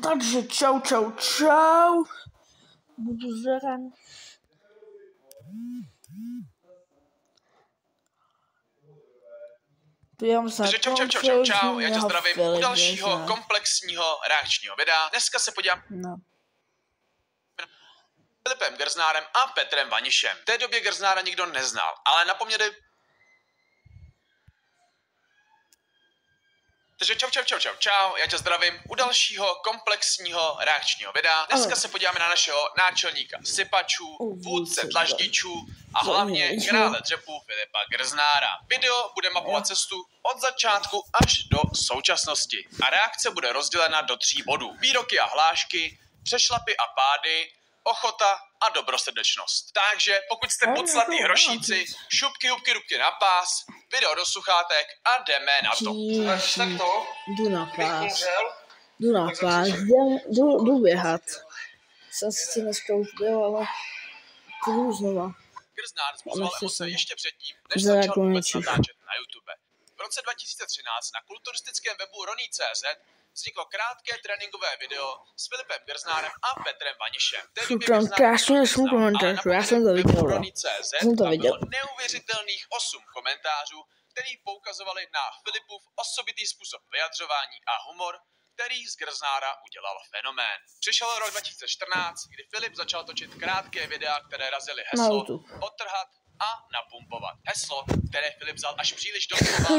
Takže čau. Budu zran. Takže čau, já tě zdravím u dalšího komplexního reakčního videa. Dneska se podívám Filipem Grznárem a Petrem Vanišem. V té době Grznára nikdo neznal, ale na poměry... Takže čau, já tě zdravím u dalšího komplexního reakčního videa. Dneska se podíváme na našeho náčelníka sypačů, vůdce dlaždičů a hlavně krále dřepů Filipa Grznára. Video bude mapovat cestu od začátku až do současnosti a reakce bude rozdělena do 3 bodů. Výroky a hlášky, přešlapy a pády, ochota a dobrosrdečnost. Takže pokud jste buclatý hrošíci, šupky, hubky, rubky na pás, video do sluchátek a jdeme na to. Jdu na pás, jdu běhat. Jsem si dneska už byl, ale půjdu znova. Grznár zbuzoval emoce ještě předtím, než začal vůbec natáčet na YouTube. V roce 2013 na kulturistickém webu Roný.cz vzniklo krátké tréninkové video s Filipem Grznárem a Petrem Vanišem. Krásně nesmím komentářů, já jsem to viděl. Roný.cz bylo neuvěřitelných 8 komentářů, který poukazovali na Filipův osobitý způsob vyjadřování a humor, který z Grznára udělal fenomén. Přišel rok 2014, kdy Filip začal točit krátké videa, které razily heslo odtrhat a napumpovat. Heslo, které Filip vzal až příliš doslova,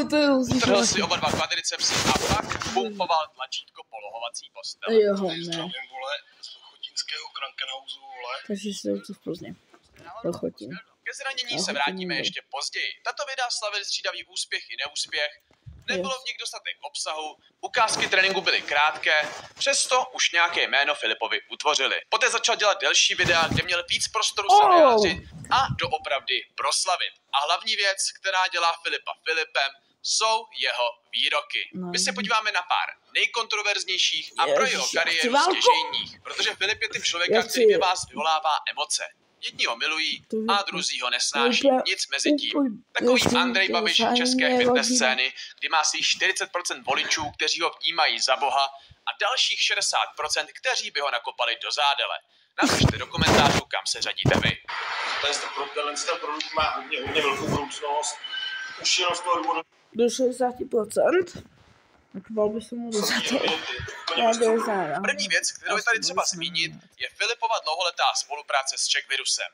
utrhl si oba dva kvadricepsy a pak pumpoval tlačítko polohovací postele. Z Chotinského Krankenhausu, vole. Takže se to v Plzně. Chotin. Ke zranění se vrátíme ještě později. Tato videa slavily střídavý úspěch i neúspěch. Nebylo v nich dostatek obsahu, ukázky tréninku byly krátké, přesto už nějaké jméno Filipovi utvořili. Poté začal dělat delší videa, kde měl víc prostoru se vyjádřit a doopravdy proslavit. A hlavní věc, která dělá Filipa Filipem, jsou jeho výroky. My se podíváme na pár nejkontroverznějších a pro jeho kariéru stěžejních, protože Filip je typ člověka, který ve vás vyvolává emoce. Jedni ho milují a druzí ho nesnáší. Nic mezi tím. Takový Andrej Babiš české fitness scény, kdy má si 40% voličů, kteří ho vnímají za boha a dalších 60%, kteří by ho nakopali do zádele. Napište do komentářů, kam se řadíte vy. Ten produkt má hodně velkou budoucnost. Už jenom z toho důvodu. Do 60%? Takoval by se mu První věc, kterou je tady třeba zmínit, je Filipova dlouholetá spolupráce s CzechVirusem.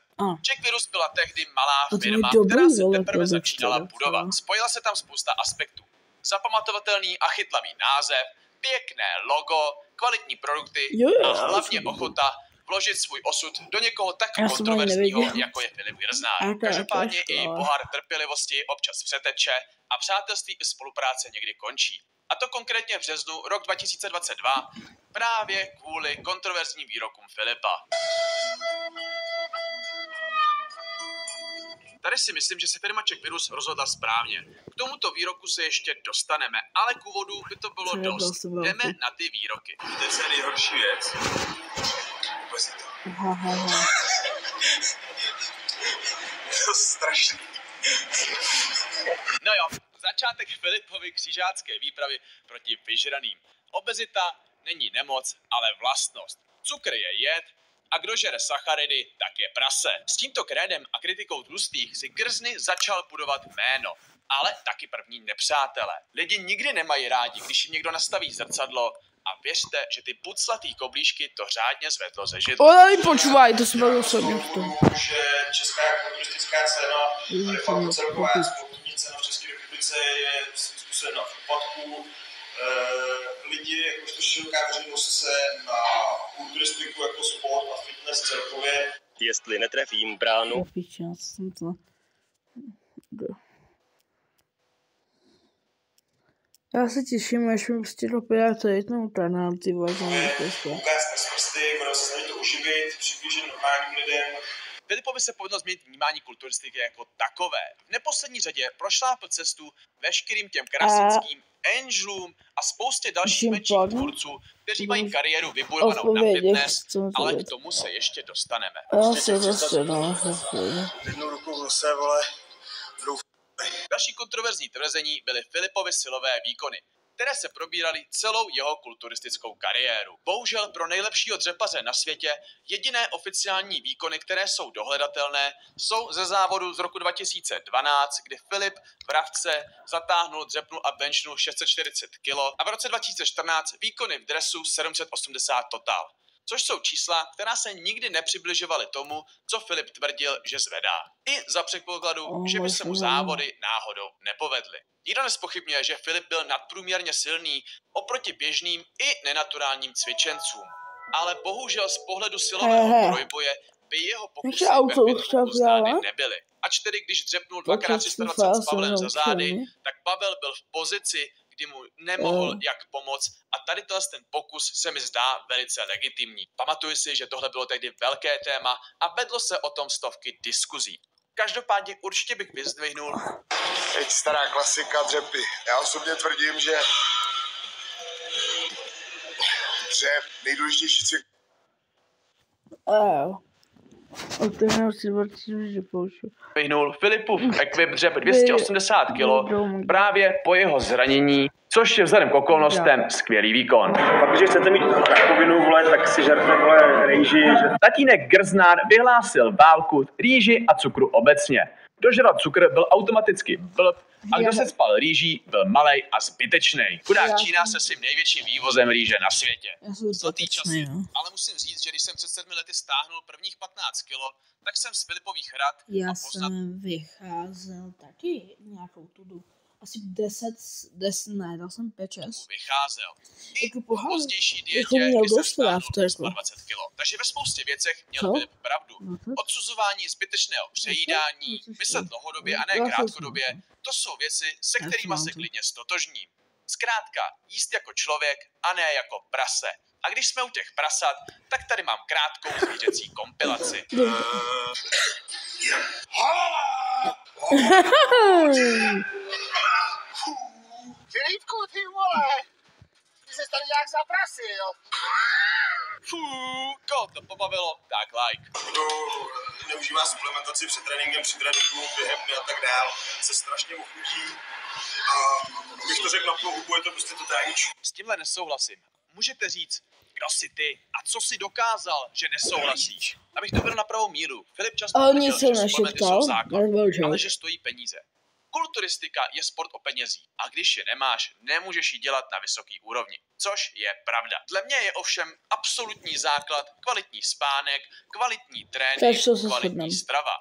CzechVirus byla tehdy malá firma, která se teprve začínala budovat. Spojila se tam spousta aspektů. Zapamatovatelný a chytlavý název, pěkné logo, kvalitní produkty a hlavně ochota vložit svůj osud do někoho tak kontroverzního, jako je Filip Grznár. Každopádně i pohár trpělivosti občas přeteče a přátelství i spolupráce někdy končí. A to konkrétně v březnu rok 2022 právě kvůli kontroverzním výrokům Filipa. Tady si myslím, že se firma CzechVirus rozhodla správně. K tomuto výroku se ještě dostaneme, ale k úvodu by to bylo dost. Jdeme na ty výroky. To je nejhorší věc. Vůbec to. Je to strašný. No jo, začátek Filipovy křižácké výpravy proti vyžraným. Obezita není nemoc, ale vlastnost. Cukr je jed a kdo žere sacharidy, tak je prase. S tímto krédem a kritikou tlustých si Grzny začal budovat jméno, ale taky první nepřátelé. Lidi nikdy nemají rádi, když jim někdo nastaví zrcadlo a věřte, že ty puclatý koblížky to řádně zvedlo ze židle. Oj, počúvaj, to jsem byl osobně v tom. Že česká turistická cena, ale fakt celková sportovní cena v České republice je způsobena v úpadku. Lidi, jakožto široká veřejnost se na kulturistiku jako sport a fitness celkově. Jestli netrefím bránu. Já se těším, až mi prostě dopadá to jednou kanál, ty vážně. Ukázka z prsty, budeme se snažit to uživit, přiblížit normálním lidem. Filipovi se povedlo změnit vnímání kulturistiky jako takové. V neposlední řadě prošlápl cestu veškerým těm krasickým angelům a spoustě dalších menších tvůrců, kteří mají kariéru vybudovanou na fitness, ale k tomu se ještě dostaneme. Jednou rukou v nose, vole, Další kontroverzní tvrzení byly Filipovy silové výkony. které se probíraly celou jeho kulturistickou kariéru. Bohužel pro nejlepšího dřepaře na světě jediné oficiální výkony, které jsou dohledatelné, jsou ze závodu z roku 2012, kdy Filip v Ravce zatáhnul, dřepnul a benchnul 640 kg a v roce 2014 výkony v dresu 780 total. Což jsou čísla, která se nikdy nepřibližovaly tomu, co Filip tvrdil, že zvedá. I za předpokladu, že by se mu závody náhodou nepovedly. Nikdo nespochybňuje, že Filip byl nadprůměrně silný oproti běžným i nenaturálním cvičencům. Ale bohužel z pohledu silového trojboje by jeho pokusy ve Finsku uznány nebyly. Ač tedy když dřepnul 2x320 s Pavlem za zády, tak Pavel byl v pozici, kdy mu nemohl jak pomoct a tady ten pokus se mi zdá velice legitimní. Pamatuju si, že tohle bylo tehdy velké téma a vedlo se o tom stovky diskuzí. Každopádně určitě bych vyzdvihnul. Teď stará klasika dřepy. Já osobně tvrdím, že dřep nejdůležitější cvik. Vyhnul Filipův Equip dřep 280 kg právě po jeho zranění, což je vzhledem k okolnostem skvělý výkon. Pak, když chcete mít rakovinu, vole, tak si žerte, vole, rýži. Tatínek Grznár vyhlásil válku rýži a cukru obecně. Dožrat cukr byl automaticky blb a kdo se spal rýží, byl malej a zbytečnej. Chudák Čína se svým největším vývozem rýže na světě. Zlatý časy, ale musím říct, že když jsem před 7 lety stáhnul prvních 15 kilo, tak jsem z Filipových hrad Já jsem vycházel taky nějakou tu dobu. Asi 10, ne, dal jsem 5-6. Vycházel. I jako po pozdější dietě, kdy jsem stáhnul 120 kg. Takže ve spoustě věcech měl Filip pravdu. Odsuzování zbytečného přejídání, myslet dlouhodobě a ne krátkodobě, to jsou věci, se kterými se klidně stotožním. Zkrátka, jíst jako člověk a ne jako prase. A když jsme u těch prasat, tak tady mám krátkou zvířecí kompilaci. Filipku, ty vole! Ty jsi tady nějak zaprasil. Koho to pobavilo, tak like. Kdo neužívá suplementaci před tréninkem, při tréninku, během dne a tak dál, se strašně ochutí. A když to řekl na plnou hubu, je to prostě totánič. S tímhle nesouhlasím. Můžete říct, kdo jsi ty a co jsi dokázal, že nesouhlasíš. Abych to byl na pravou míru. Filip často tvrdil, že suplementy jsou základ, ale že stojí peníze. Kulturistika je sport o penězích a když je nemáš, nemůžeš ji dělat na vysoký úrovni. Což je pravda. Dle mě je ovšem absolutní základ kvalitní spánek, kvalitní trénink, kvalitní strava.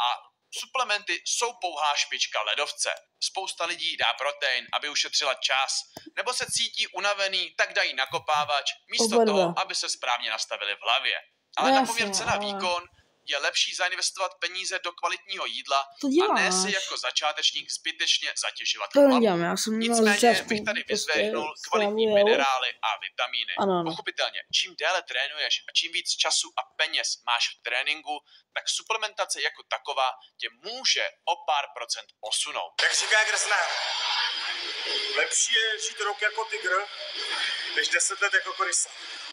A suplementy jsou pouhá špička ledovce. Spousta lidí dá protein, aby ušetřila čas, nebo se cítí unavený, tak dají nakopávač, místo toho, aby se správně nastavili v hlavě. Ale na poměr cena výkon je lepší zainvestovat peníze do kvalitního jídla a ne si jako začátečník zbytečně zatěžovat hlavu. Nicméně bych tady vyzvehnul kvalitní minerály a vitamíny. Pochopitelně, čím déle trénuješ a čím víc času a peněz máš v tréninku, tak suplementace jako taková tě může o pár procent posunout. Jak říká Grznár, lepší je žít rok jako tygr, než 10 let jako korysa.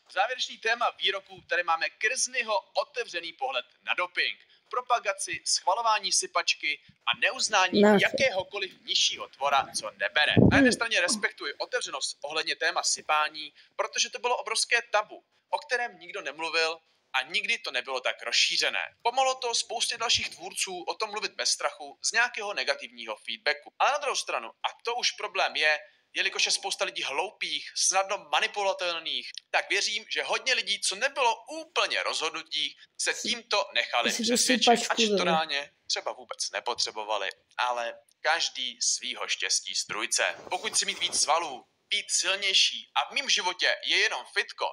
Závěrečný téma výroku tady máme Grznyho otevřený pohled na doping, propagaci, schvalování sypačky a neuznání jakéhokoliv nižšího tvora, co nebere. Na jedné straně respektuji otevřenost ohledně téma sypání, protože to bylo obrovské tabu, o kterém nikdo nemluvil a nikdy to nebylo tak rozšířené. Pomohlo to spoustě dalších tvůrců o tom mluvit bez strachu z nějakého negativního feedbacku. Ale na druhou stranu, a to už problém je, jelikož je spousta lidí hloupých, snadno manipulovatelných, tak věřím, že hodně lidí, co nebylo úplně rozhodnutých, se tímto nechali přesvědčit, ač to reálně třeba vůbec nepotřebovali, ale každý svýho štěstí strůjce. Pokud si mít víc svalů, být silnější a v mém životě je jenom fitko,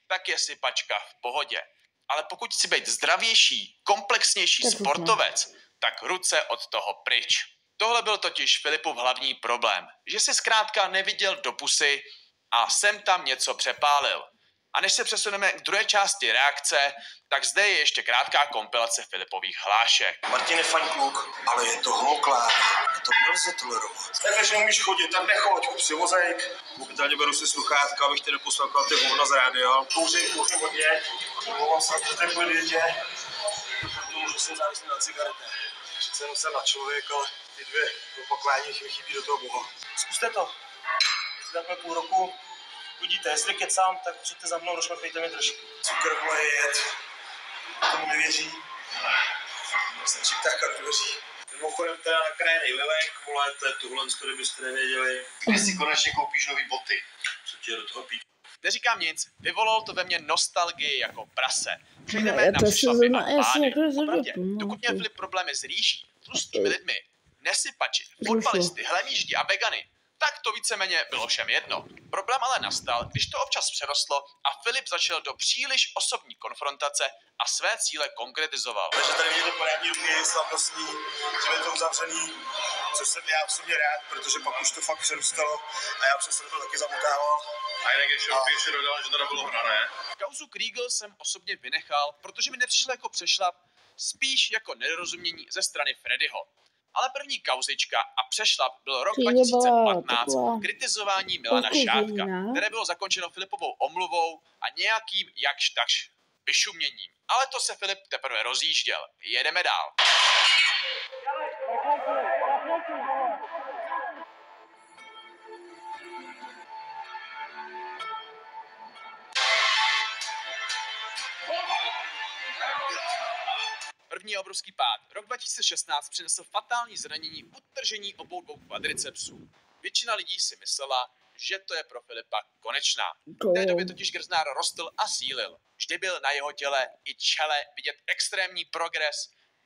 tak je sypačka v pohodě. Ale pokud chci být zdravější, komplexnější sportovec, tak ruce od toho pryč. Tohle byl totiž Filipův hlavní problém, že si zkrátka neviděl do pusy a sem tam něco přepálil. A než se přesuneme k druhé části reakce, tak zde je ještě krátká kompilace Filipových hlášek. Martin je fajn kluk, ale je to homoklár. To nelze tolerovat. Tak když neumíš chodit, tak nechoď, kup si vozejk. Pochopitelně beru si sluchátka, abych tě neposlouchal ty hovna z rádia. Kouřím hodně, mluvám se na takové větě, protože jsem závislý na cigaretách. Jsem na člověk, ale ty dvě opakování mi chybí do toho boha. Zkuste to. takhle půl roku uvidíte, jestli kecám, tak přijďte za mnou, došmachejte mi trošku. Cukr, vole, jed, tomu nevěří. Stačí ptáka nevěří. Mimochodem teda na kraji nejlilek, vole, to je tuhle, kdybyste nevěděli. Když si konečně koupíš nový boty, co ti do toho pít. Neříkám nic, vyvolalo to ve mně nostalgii jako prase. Přejdeme na přešlapy a pády. Popravdě, dokud měl Filip problémy s rýží, tlustými lidmi, nesypači, fotbalisty, hlemíždi a vegany, tak to víceméně bylo všem jedno. Problém ale nastal, když to občas přerostlo a Filip začal do příliš osobní konfrontace a své cíle konkretizoval. Takže tady vidíte poradní ruky, slavnostní, že je to uzavřený, což jsem já osobně rád, protože pak už to fakt přerůstalo a já přesně to taky zamutával. A jinak ještě dodal, že to nebylo hrané. Kauzu Kriegel jsem osobně vynechal, protože mi nepřišel jako přešlap, spíš jako nedorozumění ze strany Freddyho. Ale první kauzička a přešlap byl rok 2015, kritizování Milana Šátka, které bylo zakončeno Filipovou omluvou a nějakým jakž takž vyšuměním. Ale to se Filip teprve rozjížděl. Jedeme dál. První obrovský pád. Rok 2016 přinesl fatální zranění utržení obou dvou kvadricepsů. Většina lidí si myslela, že to je pro Filipa konečná. V té době totiž Grznár rostl a sílil. Vždy byl na jeho těle i čele vidět extrémní progres.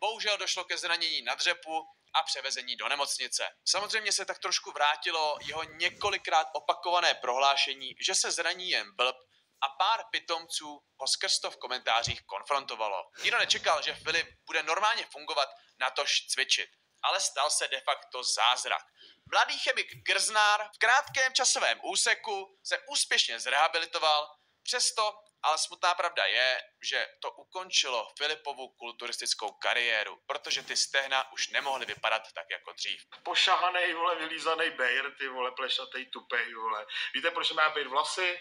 Bohužel došlo ke zranění na dřepu a převezení do nemocnice. Samozřejmě se tak trošku vrátilo jeho několikrát opakované prohlášení, že se zraní jen blb, a pár pitomců ho skrz to v komentářích konfrontovalo. Nikdo nečekal, že Filip bude normálně fungovat, natož cvičit. Ale stal se de facto zázrak. Mladý chemik Grznár v krátkém časovém úseku se úspěšně zrehabilitoval, přesto ale smutná pravda je, že to ukončilo Filipovu kulturistickou kariéru, protože ty stehna už nemohly vypadat tak jako dřív. Pošahanej, vole, vylízanej bejr, ty vole, plešatej, tupej, vole. Víte, proč má být vlasy?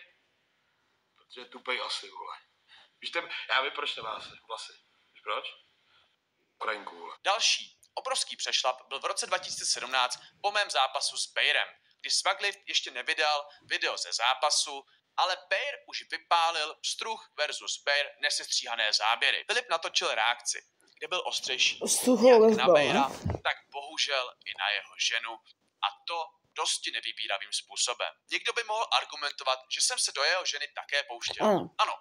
Protože tupej asi, vole. Víte, já vím, proč nemá vlasy. Víš proč? Krajinku, vole. Další obrovský přešlap byl v roce 2017 po mém zápasu s Bejrem, kdy Swaglift ještě nevydal video ze zápasu, ale Bejr už vypálil Struh versus Bejr nesestříhané záběry. Filip natočil reakci, kde byl ostřejší jak na Bejra, tak bohužel i na jeho ženu, a to dosti nevybíravým způsobem. Někdo by mohl argumentovat, že jsem se do jeho ženy také pouštěl. Ano,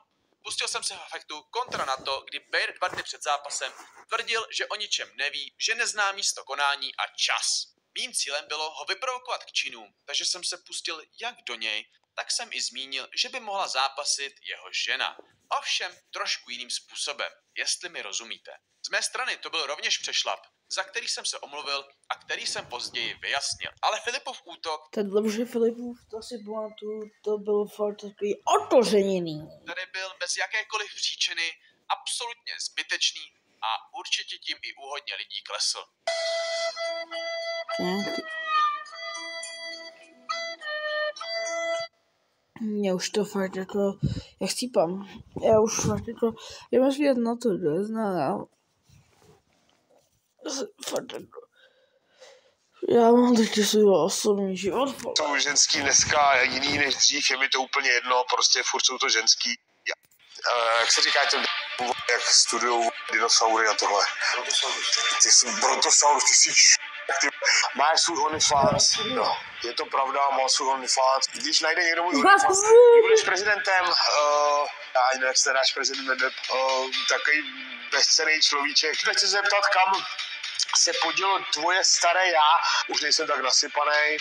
pustil jsem se v efektu kontra na to, kdy Bejr 2 dny před zápasem tvrdil, že o ničem neví, že nezná místo konání a čas. Mým cílem bylo ho vyprovokovat k činům, takže jsem se pustil jak do něj, tak jsem i zmínil, že by mohla zápasit jeho žena. Ovšem trošku jiným způsobem, jestli mi rozumíte. Z mé strany to byl rovněž přešlap, za který jsem se omluvil a který jsem později vyjasnil. Ale Filipův útok... Tenhle, že Filipův, to si pamatuju, to byl fakt takový otoženěný. Tady byl bez jakékoliv příčiny absolutně zbytečný a určitě tím i u hodně lidí klesl. Mě už to fakt jako, jak chcípám. Já už fakt jako, jdeme svět na to, neznám. Fakt jako, já mám taky svůj osobní život. Jsou ženský dneska jiný než dřív, je mi to úplně jedno, prostě furt jsou to ženský. Jak se říká těm jak studujou dinosaury a tohle. Ty jsou brontosaurus, ty jsi máš svůj OnlyFans, no, je to pravda, mám svůj OnlyFans. Když najde někdo můj OnlyFans, ty budeš prezidentem, já nevím, jak se náš prezident jmenuje, takový bezcenný človíček. Teď se zeptat, kam se podělo tvoje staré já, už nejsem tak nasypanej.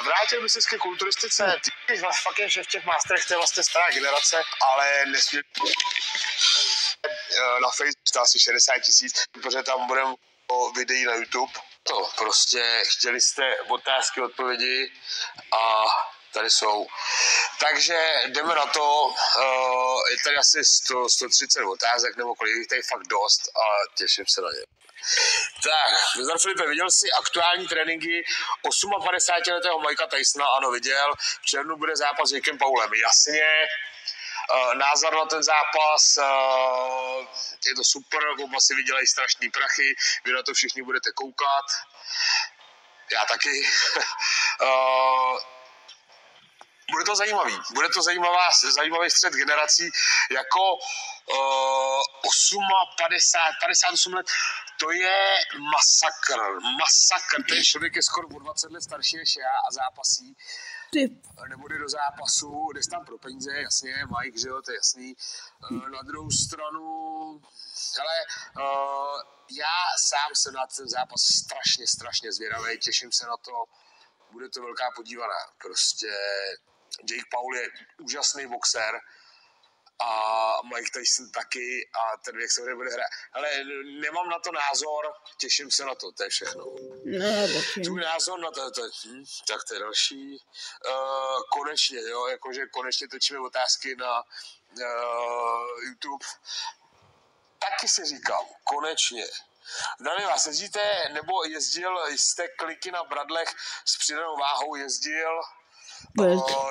Vrátil by se ke kulturistice, ty fakt je, že v těch mástrech to je vlastně stará generace, ale nesmí na Facebooku asi 60 000, protože tam budeme o videí na YouTube. To prostě chtěli jste otázky, odpovědi a tady jsou. Takže jdeme na to, je tady asi 130 otázek nebo kolik, tady fakt dost a těším se na ně. Tak, Zdar Filipe, viděl jsi aktuální tréninky 58letého Mikea Tysona? Ano, viděl. V červnu bude zápas s Jakem Paulem. Jasně. Názor na ten zápas, je to super, oba si vydělají strašný prachy, vy na to všichni budete koukat. Já taky. Bude to zajímavý střed generací, jako 58 let, to je masakr, ten člověk je skoro o 20 let starší než já a zápasí, nebo jde do zápasu, jdeš tam pro peníze, jasně, Mike, že jo, to je jasný, na druhou stranu, ale já sám jsem na ten zápas strašně zvědavý, těším se na to, bude to velká podívaná, prostě Jake Paul je úžasný boxer a Mike Tyson taky a ten věk se bude hrát. Ale nemám na to názor, těším se na to, to je všechno. Tvůj názor na to, tak to je další. Konečně, jo, jakože konečně točíme otázky na YouTube. Taky si říkám, konečně. Dani, vás jezdíte, nebo jste kliky na bradlech s přidanou váhou,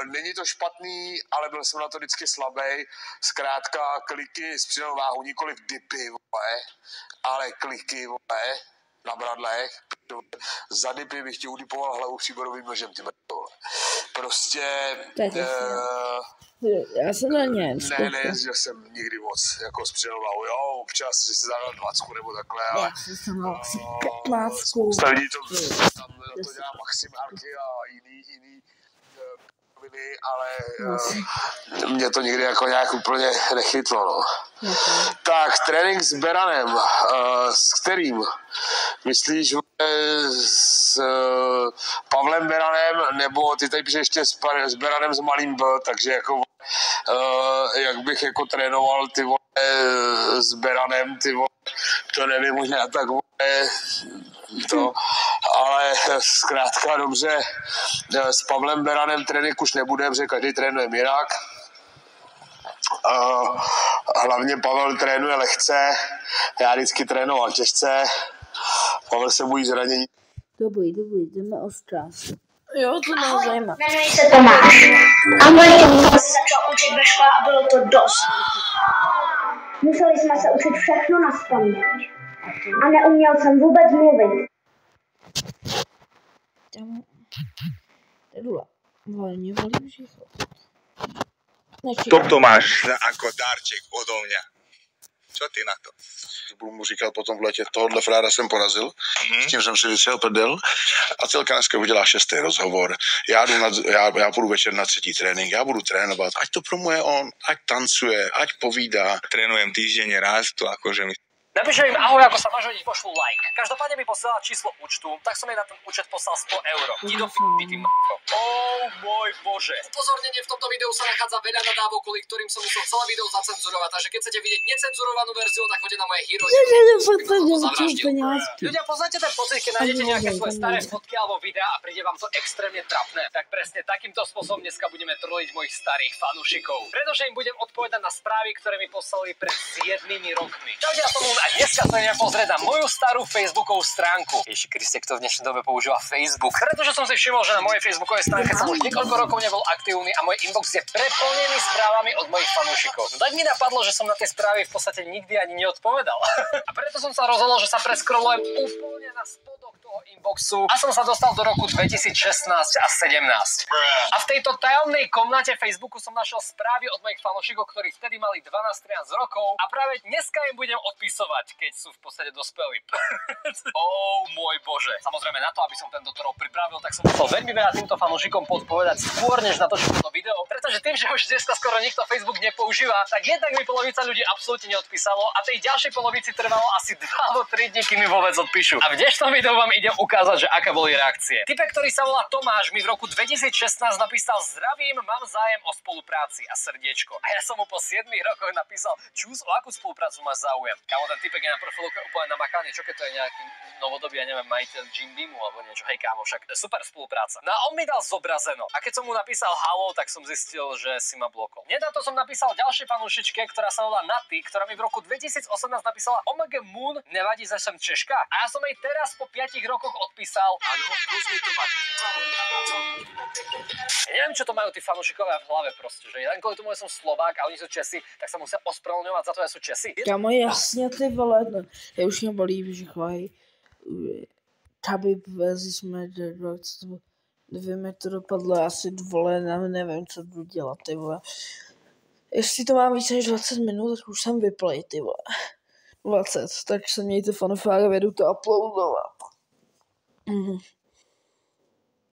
není to špatný, ale byl jsem na to vždycky slabý. Zkrátka kliky s přidanou váhou, nikoliv dipy, ale kliky, na bradlech. Za dipy bych ti udipoval hlavu příborovým nožem, ty vole. Prostě... Já jsem na ně. Nejezdil jsem nikdy moc, jako s přidanou váhou. Jo, občas, že si zadal 20 nebo takhle, ale... Já jsem dal asi 15. Spousta lidí tam to dělá maximálky a jiný ale mě to nikdy jako nějak úplně nechytlo, no. Tak, trénink s Beranem, s kterým? Myslíš s Pavlem Beranem, nebo ty tady píšeš ještě s Beranem s malým B, takže jako jak bych jako trénoval ty vole s Beranem, ty vole, to nevím, možná tak vole, to, ale zkrátka dobře, s Pavlem Beranem trénink už nebude, protože každý trénuje jinak. Hlavně Pavel trénuje lehce, já vždycky trénoval těžce, Pavel se bojí zranění. Dobrý, jdeme o strás. Jo, to nás zajímá. Jmenuji se Tomáš. Angličtinu jsem se začal učit ve škole a bylo to dost. Museli jsme se učit všechno nazpaměť. A neuměl jsem vůbec mluvit. Dedula, volně volím všichni. Toto máš ako dárček odo mňa. Čo ty na to? Budu mu říkat potom v letě, tohohle frára jsem porazil, s tím jsem si vytřel prdel a celka dneska udělá 6. rozhovor. Já půjdu večer na 3. trénink, já budu trénovat, ať to promuje on, ať tancuje, ať povídá. Trénujem týždenne raz, to akože mi... Napíšem im ahoj, ako sa máš, oni pošlú like. Každopádne mi posielala číslo účtu, tak som jej na ten účet poslal 100 €. Ti do f***y, ty m***o. Oh môj bože. Upozornenie, v tomto videu sa nachádza veľa nadávok, kvôli ktorým som musel celé video zacenzurovať, takže keď chcete vidieť necenzurovanú verziu, tak choďte na moje Hero. Ľudia, poznáte ten pocit, keď nájdete nejaké svoje staré fotky alebo videá a príde vám to extrémne trapné. Tak presne takýmto spôsobom dneska budeme troliť mojich starých fanúšikov. Pretože im budem odpovedať na správy, ktoré mi poslali pred 7 rokmi. Čaute, ja som a dneska sa ideme pozrieť na moju starú Facebookovú stránku. Ježi Kriste, kto v dnešnej dobe používa Facebook? Pretože som si všimol, že na mojej Facebookovej stránke som už niekoľko rokov nebol aktívny a môj inbox je preplnený správami od mojich fanúšikov. No tak mi napadlo, že som na tie správy v podstate nikdy ani neodpovedal. A preto som sa rozhodol, že sa preskrolujem úplne na spodok toho inboxu a som sa dostal do roku 2016 a 17. A v tejto tajomnej komnate Facebooku som našiel správy od mojich fanúšikov, ktorí vtedy mali 12-13 rokov a práve dneska im budem odpisovať, keď sú v podstate dospelí. Oh môj bože. Samozrejme na to, aby som tento troll pripravil, tak som musel veľmi veľa týmto fanúšikom podpovedať skôr, než natočím toto video, pretože tým, že už dneska skoro nikto Facebook nepoužíva, tak jednak mi polovica ľudí absolútne neodpísalo a tej ďalšej polovici trvalo asi 2 alebo 3 dní, kým mi vôbec odpíšu. A v dnešnom videu vám idem ukázať, že aké boli reakcie. Typek, ktorý sa volá Tomáš, mi v roku 2016 napísal: zdravím, mám zájem o spolupráci a srdiečko. A ja som mu po 7 rokoch napísal: čus, o akú spoluprácu máš záujem? Kámo, ten typek je na profilu úplne namakaný, čo keď to je nejaký novodobý, ja neviem, majiteľ Jim Beamu alebo niečo. Hej kámo, však super spolupráca. No a on mi dal zobrazeno. A keď som mu napísal halo, tak som zistil, že si ma blokol. Nedávno som napísal ďalšej fanúšičke, ktorá sa volá Naty, ktorá mi v roku 2018 napísala: OMG Moon, nevadí, že som Češka? A ja som jej teraz po 5 rokoch odpísal: áno, musí to mať. Ja neviem, čo to majú tí fanúšikovia v hlave proste, že len kvôli tomu, že som Slovák a oni sú Česi, tak sa musia ospravedlňovať za to, že sú Česi. Kámo, jasně ty vole, no, já už mě bolí, že chvají, tady vezli jsme Nevím, jak to dopadlo, asi vole, nevím, co budu dělat, ty vole. Jestli to mám více než 20 minut, tak už jsem vyplay, ty vole. 20, tak se mějte fanfáre, vedu to uploadovat.